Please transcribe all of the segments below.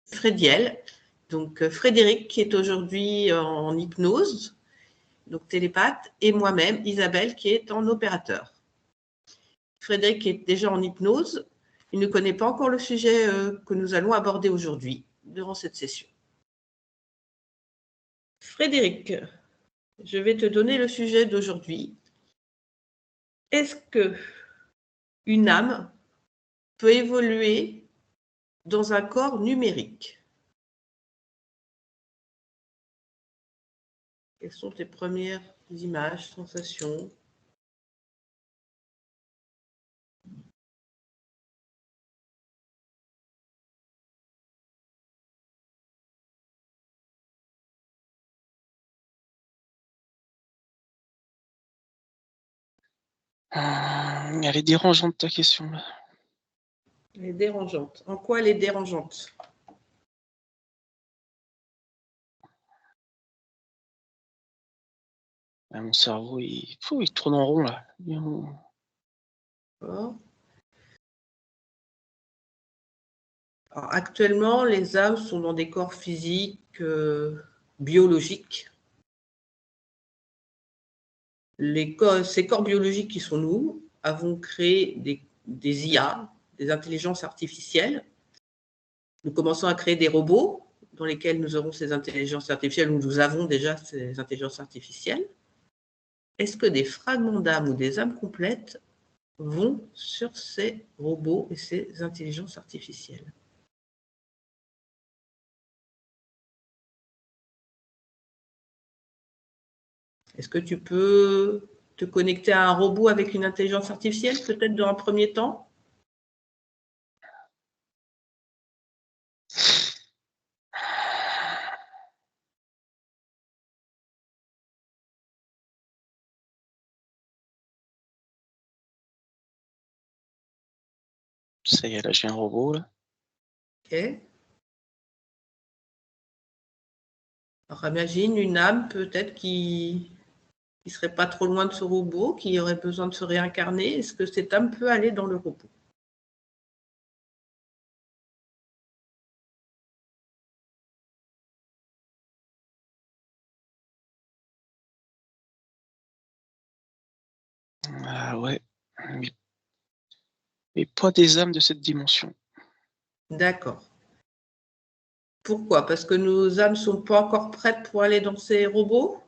Frédiel, donc Frédéric qui est aujourd'hui en hypnose, donc télépathe, et moi-même, Isabelle, qui est en opérateur. Frédéric est déjà en hypnose, il ne connaît pas encore le sujet que nous allons aborder aujourd'hui, durant cette session. Frédéric, je vais te donner le sujet d'aujourd'hui. Est-ce que une âme peut évoluer dans un corps numérique? Quelles sont tes premières images, sensations? Elle est dérangeante ta question là. Elle est dérangeante. En quoi elle est dérangeante? Mon cerveau, il tourne en rond là. Alors, actuellement, les âmes sont dans des corps physiques, biologiques. Ces corps biologiques qui sont nous avons créé des IA, des intelligences artificielles. Nous commençons à créer des robots dans lesquels nous aurons ces intelligences artificielles, ou nous avons déjà ces intelligences artificielles. Est-ce que des fragments d'âme ou des âmes complètes vont sur ces robots et ces intelligences artificielles? Est-ce que tu peux te connecter à un robot avec une intelligence artificielle, peut-être dans un premier temps? Ça y est, là, j'ai un robot là. Ok. Alors imagine une âme peut-être qui ne serait pas trop loin de ce robot, qui aurait besoin de se réincarner. Est-ce que cette âme peut aller dans le robot? Ah ouais, mais pas des âmes de cette dimension. D'accord. Pourquoi? Parce que nos âmes ne sont pas encore prêtes pour aller dans ces robots,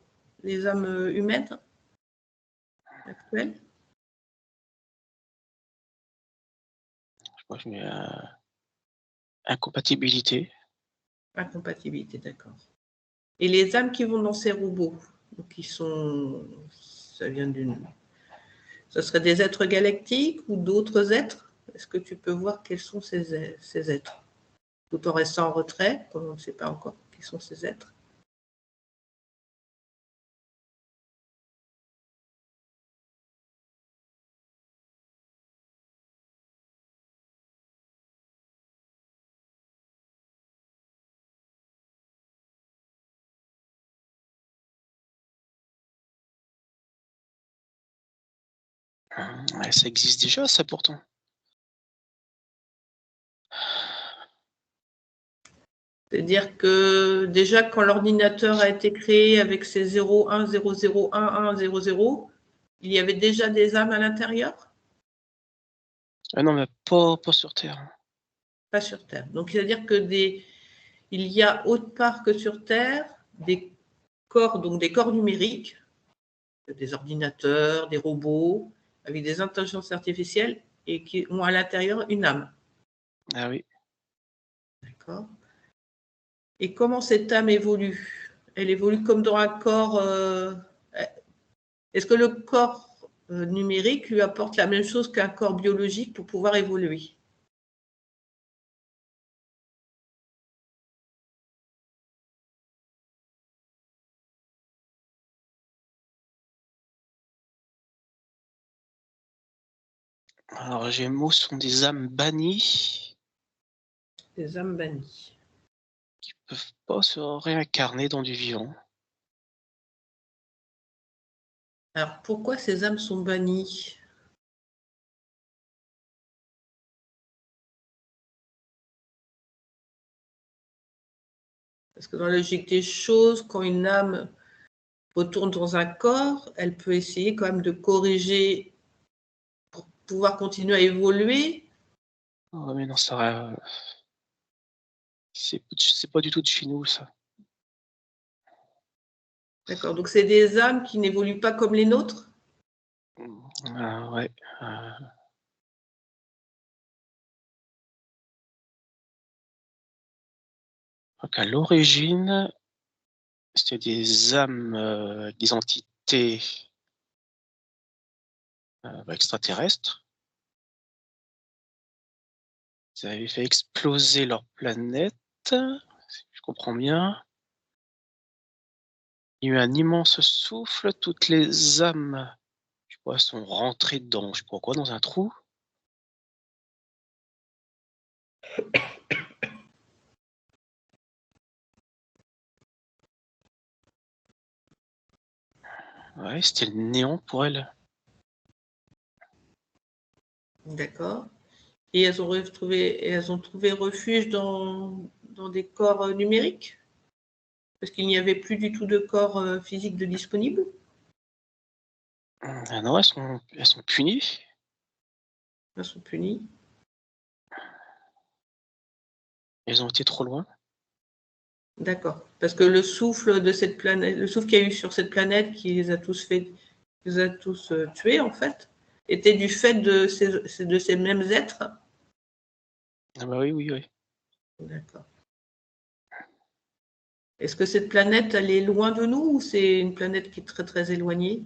les âmes humaines actuelles? Je crois que je mets incompatibilité. Incompatibilité, d'accord. Et les âmes qui vont dans ces robots, donc ça vient ce seraient des êtres galactiques ou d'autres êtres? Est-ce que tu peux voir quels sont ces êtres? Tout en restant en retrait, comme on ne sait pas encore qui sont ces êtres. Ouais, ça existe déjà, ça pourtant. C'est-à-dire que déjà, quand l'ordinateur a été créé avec ses 0, 1, 0, 0, 1, 1, 0, 0, il y avait déjà des âmes à l'intérieur? Ah non, mais pas sur Terre. Pas sur Terre. Donc, c'est-à-dire il y a autre part que sur Terre des corps, donc des corps numériques, des ordinateurs, des robots, avec des intelligences artificielles et qui ont à l'intérieur une âme. Ah oui. D'accord. Et comment cette âme évolue? Elle évolue comme dans un corps. Est-ce que le corps numérique lui apporte la même chose qu'un corps biologique pour pouvoir évoluer? Alors, les mots sont des âmes bannies Des âmes bannies. qui peuvent pas se réincarner dans du vivant. Alors pourquoi ces âmes sont bannies? Parce que dans la logique des choses, quand une âme retourne dans un corps, elle peut essayer quand même de corriger pour pouvoir continuer à évoluer. Oh, mais non, ça. C'est pas du tout de chez nous, ça. D'accord. Donc, c'est des âmes qui n'évoluent pas comme les nôtres? Ouais. Donc à l'origine, c'était des âmes, des entités extraterrestres. Ils avaient fait exploser leur planète, si je comprends bien. Il y a eu un immense souffle, toutes les âmes, je sais pas, sont rentrées dans, je sais pas quoi, dans un trou. Ouais, c'était le néant pour elles. D'accord. Et elles ont trouvé refuge dans des corps numériques? Parce qu'il n'y avait plus du tout de corps physique de disponible? Ah non, elles sont punies. Elles sont punies. Elles ont été trop loin. D'accord. Parce que le souffle de cette planète, le souffle qu'il y a eu sur cette planète qui les a tous tués, en fait, était du fait de ces mêmes êtres? Ah bah oui, oui, oui. D'accord. Est-ce que cette planète, elle est loin de nous ou c'est une planète qui est très très éloignée?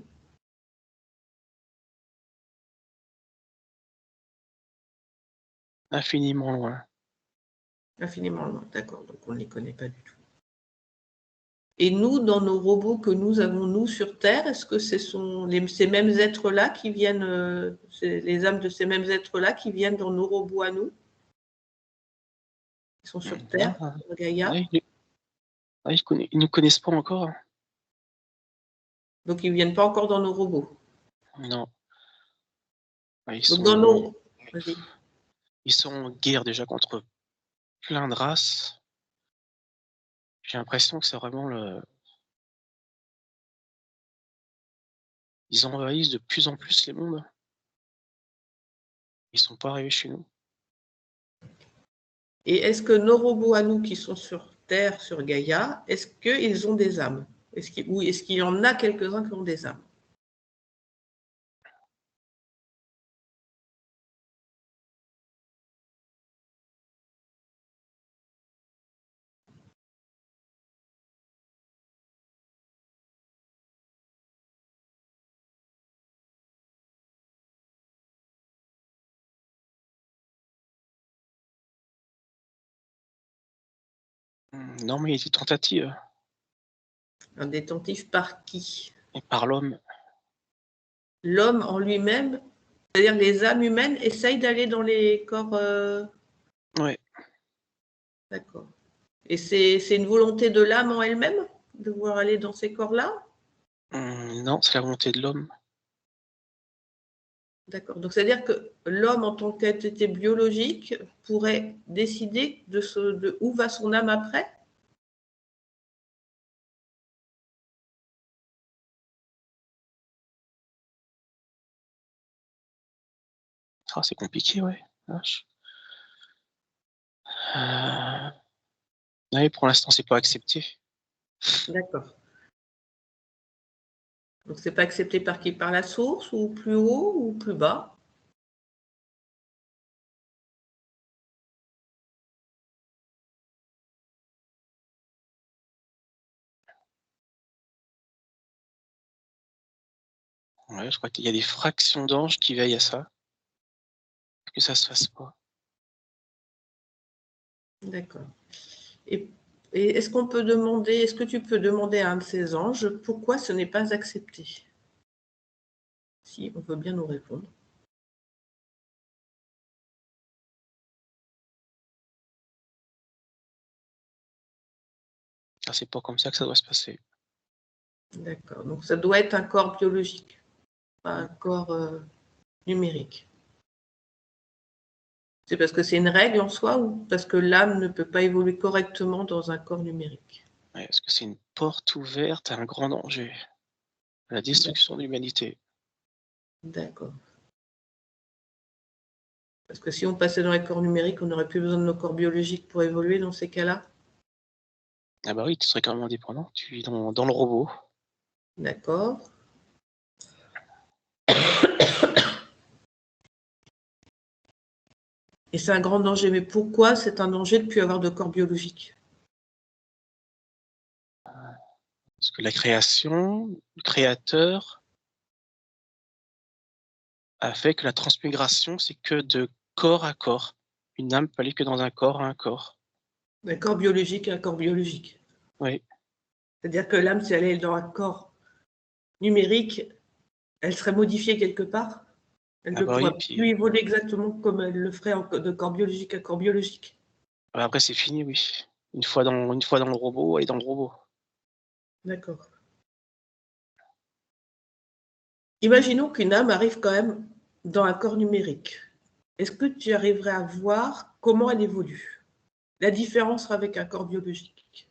Infiniment loin. Infiniment loin, d'accord. Donc on ne les connaît pas du tout. Et nous, dans nos robots que nous avons, nous, sur Terre, est-ce que ce sont ces mêmes êtres-là qui viennent, les âmes de ces mêmes êtres-là qui viennent dans nos robots à nous? Ils sont sur Non, Terre, sur Gaïa? ils nous connaissent pas encore. Donc ils ne viennent pas encore dans nos robots. Non. Donc dans nos... Vas-y. Ils sont en guerre déjà contre plein de races. J'ai l'impression que c'est vraiment ils envahissent de plus en plus les mondes. Ils sont pas arrivés chez nous. Et est-ce que nos robots à nous qui sont sur Terre, sur Gaïa, est-ce qu'ils ont des âmes? Ou est-ce qu'il y en a quelques-uns qui ont des âmes? Non, mais il y a des tentatives. Un détentif par qui? Et par l'homme. L'homme en lui-même, c'est-à-dire les âmes humaines essayent d'aller dans les corps. Ouais. D'accord. Et c'est une volonté de l'âme en elle-même de vouloir aller dans ces corps-là? Non, c'est la volonté de l'homme. D'accord. Donc c'est-à-dire que l'homme en tant qu'entité biologique pourrait décider de où va son âme après? Ah, c'est compliqué, ouais. Vache. Ouais, pour l'instant, c'est pas accepté. D'accord. Donc c'est pas accepté par qui? Par la source ou plus haut ou plus bas? Ouais, je crois qu'il y a des fractions d'anges qui veillent à ça, que ça se fasse pas. D'accord. Et, et est-ce que tu peux demander à un de ces anges pourquoi ce n'est pas accepté? Si on veut bien nous répondre. Ah, c'est pas comme ça que ça doit se passer. D'accord. Donc ça doit être un corps biologique, pas un corps numérique. C'est parce que c'est une règle en soi ou parce que l'âme ne peut pas évoluer correctement dans un corps numérique? Ouais, parce que c'est une porte ouverte à un grand danger, à la destruction de l'humanité. D'accord. Parce que si on passait dans les corps numériques, on n'aurait plus besoin de nos corps biologiques pour évoluer dans ces cas-là. Ah bah oui, tu serais quand même indépendant, tu vis dans le robot. D'accord. Et c'est un grand danger. Mais pourquoi c'est un danger de ne plus avoir de corps biologique? Parce que la création, le créateur a fait que la transmigration, c'est que de corps à corps. Une âme peut aller que dans un corps à un corps. Un corps biologique et un corps biologique. Oui. C'est-à-dire que l'âme, si elle est dans un corps numérique, elle serait modifiée quelque part. Elle Ah ne bah oui, pourra puis plus évoluer exactement comme elle le ferait de corps biologique à corps biologique. après c'est fini, oui. Une fois dans le robot, elle est dans le robot. D'accord. Imaginons qu'une âme arrive quand même dans un corps numérique. Est-ce que tu arriverais à voir comment elle évolue? La différence avec un corps biologique.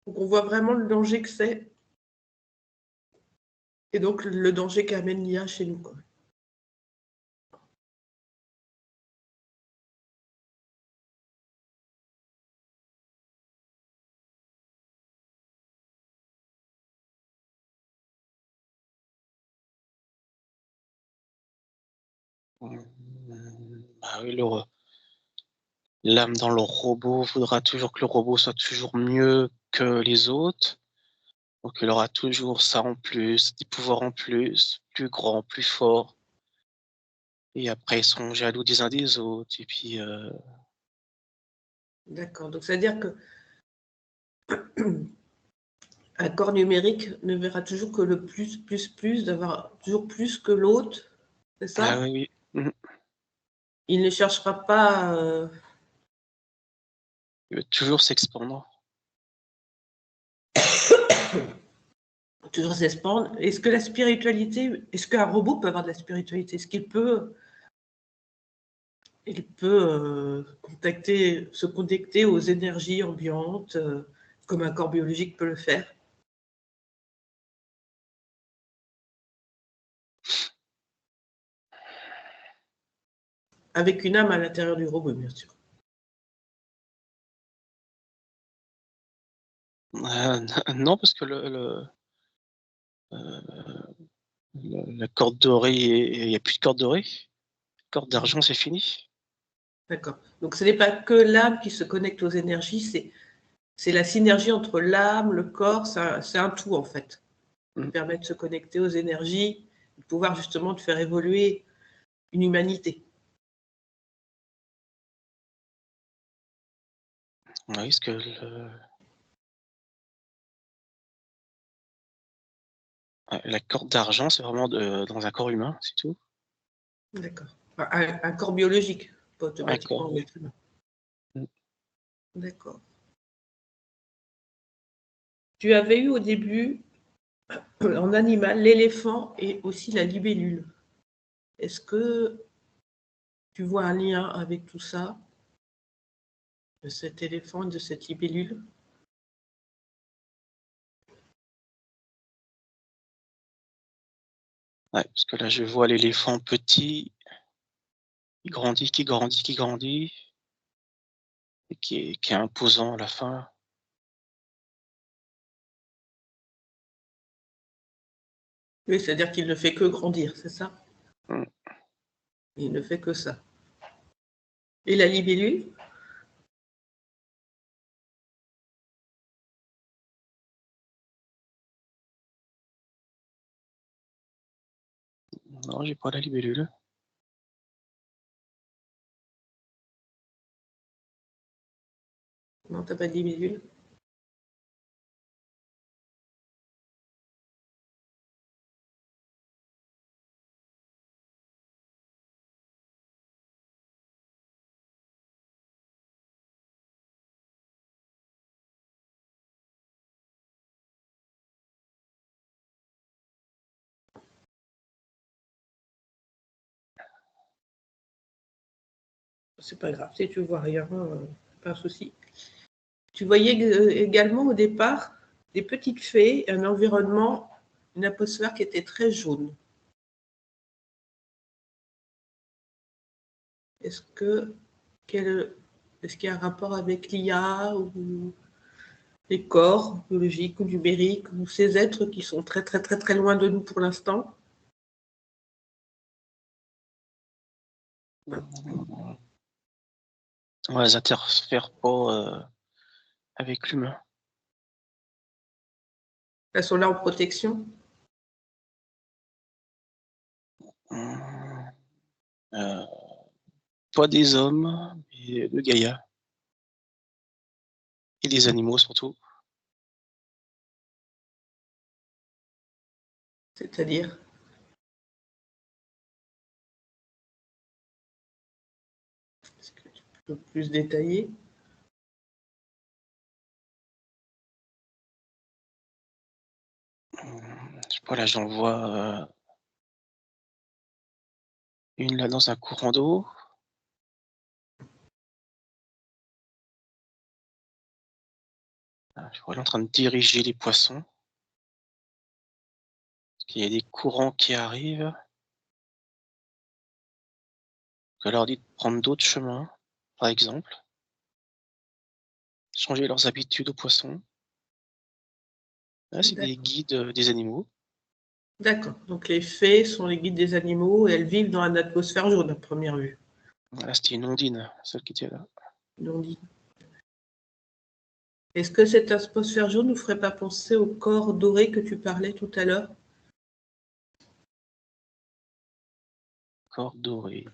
Donc on voit vraiment le danger que c'est et donc le danger qu'amène l'IA chez nous, quoi. Bah oui, l'âme dans le robot voudra toujours que le robot soit toujours mieux que les autres. Donc il aura toujours ça en plus, des pouvoirs en plus grand, plus fort. Et après ils seront jaloux des uns des autres et puis, D'accord. Donc c'est-à-dire que un corps numérique ne verra toujours que le plus, d'avoir toujours plus que l'autre, c'est ah ça? oui, oui. Mmh. Il ne cherchera pas, Il veut toujours s'expandre. toujours s'expandre. Est-ce que la spiritualité, est-ce qu'un robot peut avoir de la spiritualité? Est-ce qu'il peut, se connecter aux énergies ambiantes, comme un corps biologique peut le faire? Avec une âme à l'intérieur du robot, bien sûr. Non parce que la corde dorée, il y a plus de corde dorée. Corde d'argent, c'est fini. D'accord. Donc ce n'est pas que l'âme qui se connecte aux énergies, c'est la synergie entre l'âme, le corps, c'est un tout en fait, qui Mmh. permet de se connecter aux énergies, de pouvoir justement de faire évoluer une humanité. Oui, parce que la corde d'argent, c'est vraiment dans un corps humain, c'est tout. D'accord. Enfin, un corps biologique, pas Un automatiquement corps. un être humain. Mmh. D'accord. Tu avais eu au début, en animal, l'éléphant et aussi la libellule. Est-ce que tu vois un lien avec tout ça, de cet éléphant et de cette libellule? Ouais, parce que là, je vois l'éléphant petit, qui grandit, qui grandit, qui grandit et qui est imposant à la fin. Oui, c'est-à-dire qu'il ne fait que grandir, c'est ça? Mmh. Il ne fait que ça. Et la libellule? Non, j'ai pas la libellule. Non, t'as pas de libellule? C'est pas grave, si tu vois rien, pas un souci. Tu voyais également au départ des petites fées, un environnement, une atmosphère qui était très jaune. Est-ce qu'il y a un rapport avec l'IA ou les corps biologiques ou numériques ou ces êtres qui sont très très très très loin de nous pour l'instant? On les interfère pas avec l'humain. Elles sont là en protection? Euh, Pas des hommes, mais de Gaïa. Et des animaux surtout. C'est-à-dire? Est-ce que tu peux plus détailler? Je sais pas, là j'en vois une là dans un courant d'eau. Je vois elle en train de diriger les poissons. Il y a des courants qui arrivent. Elle leur dit de prendre d'autres chemins, par exemple. Changer leurs habitudes aux poissons. Là, c'est des guides des animaux. D'accord. Donc les fées sont les guides des animaux et elles vivent dans une atmosphère jaune à première vue. Là, c'était une ondine, celle qui était là. Ils l'ont dit. Est-ce que cette atmosphère jaune ne vous ferait pas penser au corps doré que tu parlais tout à l'heure? Corps doré.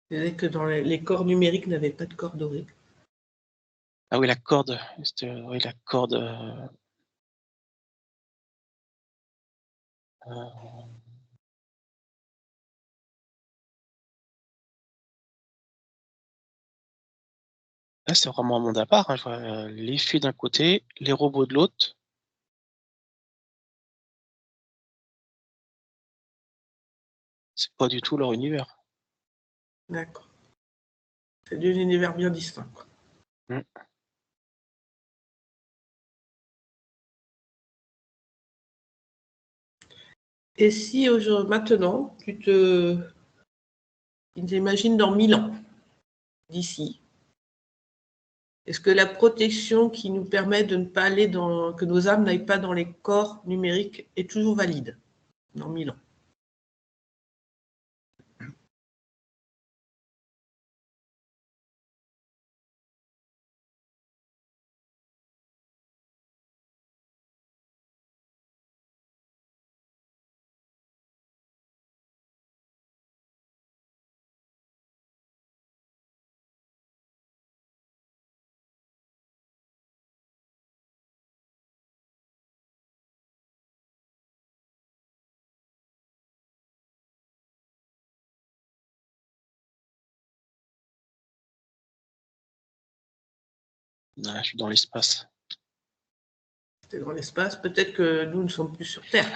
Tu disais que dans les corps numériques n'avaient pas de corps doré. Ah oui, la corde. Oui, la corde. Là, c'est vraiment un monde à part. Je vois les fées d'un côté, les robots de l'autre. C'est pas du tout leur univers. D'accord. C'est deux univers bien distincts. Mm. Et si maintenant, tu t'imagines dans 1000 ans, d'ici, est-ce que la protection qui nous permet de ne pas aller que nos âmes n'aillent pas dans les corps numériques est toujours valide dans 1000 ans? Là, je suis dans l'espace. C'est dans l'espace. Peut-être que nous ne sommes plus sur Terre.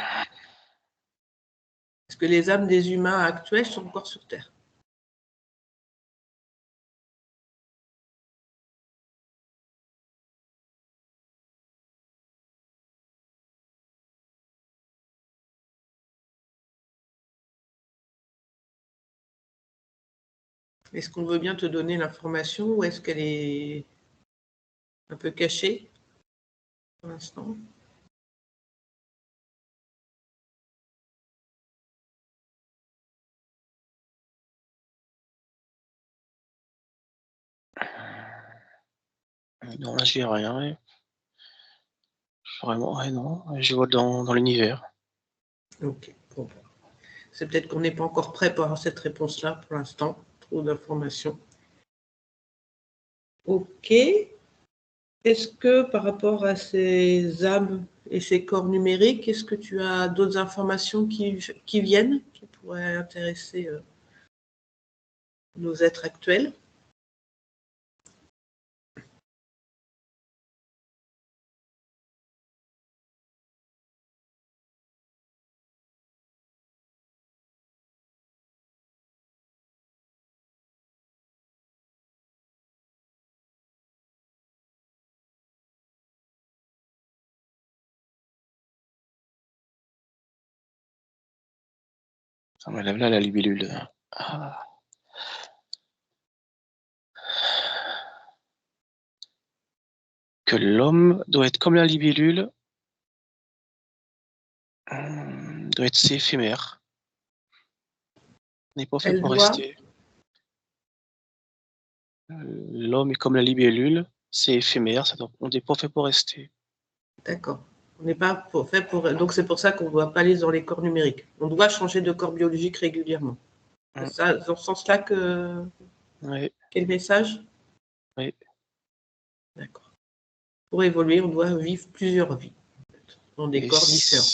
Est-ce que les âmes des humains actuels sont encore sur Terre? Est-ce qu'on veut bien te donner l'information ou est-ce qu'elle est un peu cachée pour l'instant? Non, là, j'ai rien. Vraiment rien, non. Je vois dans l'univers. Ok. Bon. C'est peut-être qu'on n'est pas encore prêt pour avoir cette réponse-là pour l'instant. Trop d'informations. Ok. Est-ce que par rapport à ces âmes et ces corps numériques, est-ce que tu as d'autres informations qui viennent, qui pourraient intéresser nos êtres actuels? Ça m'enlève là la libellule. Ah. Que l'homme doit être comme la libellule, doit être si éphémère. On n'est pas fait Elle pour doit, rester. L'homme est comme la libellule, c'est éphémère, on n'est pas fait pour rester. d'accord. On n'est pas fait pour. Donc c'est pour ça qu'on ne doit pas aller dans les corps numériques. On doit changer de corps biologique régulièrement. C'est ça, dans ce sens-là que. Oui. Quel message? Oui. D'accord. Pour évoluer, on doit vivre plusieurs vies, dans des corps différents.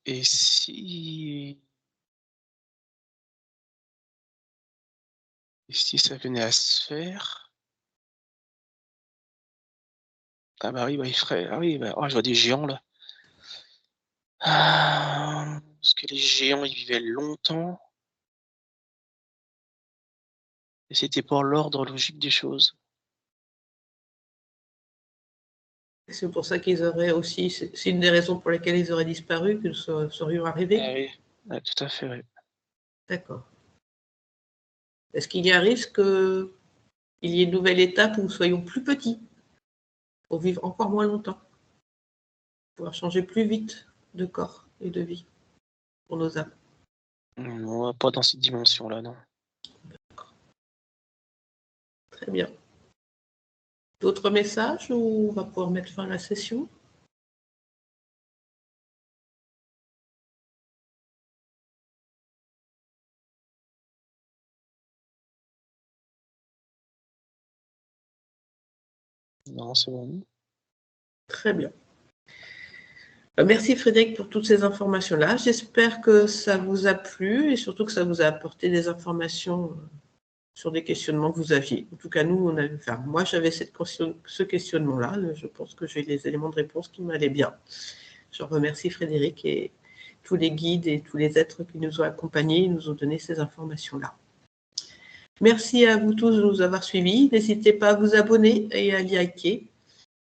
Et si ça venait à se faire? Ah bah oui, bah, il ferait. Ah oui, bah, oh, je vois des géants là. Ah, parce que les géants, ils vivaient longtemps. Et c'était pour l'ordre logique des choses. C'est pour ça qu'ils auraient aussi. C'est une des raisons pour lesquelles ils auraient disparu, que nous serions arrivés. Ah oui, ah, tout à fait, oui. D'accord. Est-ce qu'il y a un risque qu'il y ait une nouvelle étape où nous soyons plus petits pour vivre encore moins longtemps, pouvoir changer plus vite de corps et de vie pour nos âmes? Non, pas dans cette dimension-là, non. Très bien. D'autres messages ou on va pouvoir mettre fin à la session? Non, c'est bon. Très bien. Merci Frédéric pour toutes ces informations-là. J'espère que ça vous a plu et surtout que ça vous a apporté des informations sur des questionnements que vous aviez. En tout cas, nous, moi, j'avais ce questionnement-là. Je pense que j'ai les éléments de réponse qui m'allaient bien. Je remercie Frédéric et tous les guides et tous les êtres qui nous ont accompagnés et nous ont donné ces informations-là. Merci à vous tous de nous avoir suivis. N'hésitez pas à vous abonner et à liker.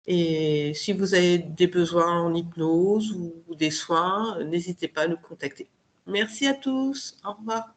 Et si vous avez des besoins en hypnose ou des soins, n'hésitez pas à nous contacter. Merci à tous. Au revoir.